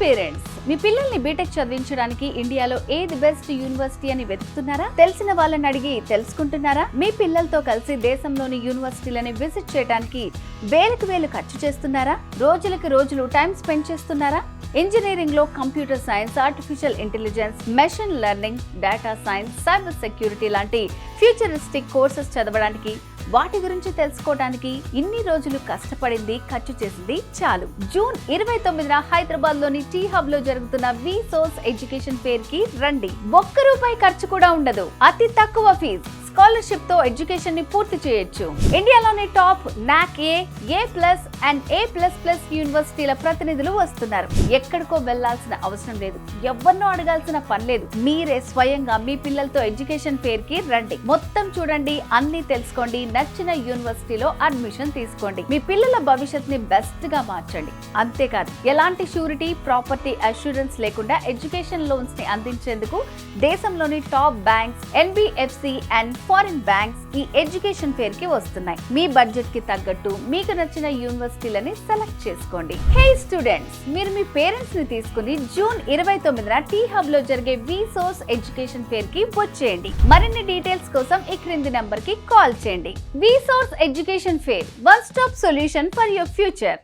Parents, మీ పిల్లల్ని BTech చదివించడానికి ఇండియాలో ఏది బెస్ట్ యూనివర్సిటీ అని వెతుకుతున్నారా? తెలిసిన వాళ్ళని అడిగి తెలుసుకుంటున్నారా? మీ పిల్లలతో కలిసి దేశంలోని యూనివర్సిటీలని విజిట్ చేయడానికి వేలకు వేలు ఖర్చు చేస్తున్నారా? రోజులకి రోజులు టైం స్పెండ్ చేస్తున్నారా? ఇంజనీరింగ్ లో computer science, artificial intelligence, machine learning, data science, cyber security లాంటి ఫ్యూచరిస్టిక్ కోర్సెస్ చదవడానికి, వాటి గురించి తెలుసుకోవడానికి ఇన్ని రోజులు కష్టపడింది, ఖర్చు చేసింది చాలు. జూన్ 29న హైదరాబాద్ లోని టీ హబ్ లో జరుగుతున్న విసోర్స్ ఎడ్యుకేషన్ ఫేర్ కి రండి. ₹1 ఖర్చు కూడా ఉండదు. అతి తక్కువ ఫీజు, స్కాలర్షిప్ తో ఎడ్యుకేషన్ ని పూర్తి చేయొచ్చు. ఇండియాలోని టాప్ నాక్ A+ అండ్ A++ యూనివర్సిటీల ప్రతినిధులు వస్తున్నారు. ఎక్కడికో వెళ్లాల్సిన అవసరం లేదు, ఎవరినో అడగాల్సిన పని లేదు. మీరే స్వయంగా మీ పిల్లలతో ఎడ్యుకేషన్ ఫేర్ కి రండి. మొత్తం చూడండి, అన్ని తెలుసుకోండి, నచ్చిన యూనివర్సిటీలో అడ్మిషన్ తీసుకోండి. మీ పిల్లల భవిష్యత్ ని బెస్ట్ గా మార్చండి. అంతేకాదు, ఎలాంటి షూరిటీ, ప్రాపర్టీ అష్యూరెన్స్ లేకుండా ఎడ్యుకేషన్ లోన్స్ ని అందించేందుకు దేశంలోని top banks, NBFC and foreign banks ఈ ఎడ్యుకేషన్ ఫేర్ కి వస్తున్నాయి. మీ బడ్జెట్ కి తగ్గట్టు మీకు నచ్చిన యూనివర్సిటీలని సెలెక్ట్ చేసుకోండి. హే స్టూడెంట్స్, మీరు మీ పేరెంట్స్ ని తీసుకుని జూన్ 29న టీ హబ్ లో జరిగే విసోర్స్ ఎడ్యుకేషన్ ఫేర్ కి వచ్చేయండి. మరిన్ని డీటెయిల్స్ కోసం ఈ క్రింది నంబర్ కి కాల్ చేయండి. Visource education fair, one stop solution for your future.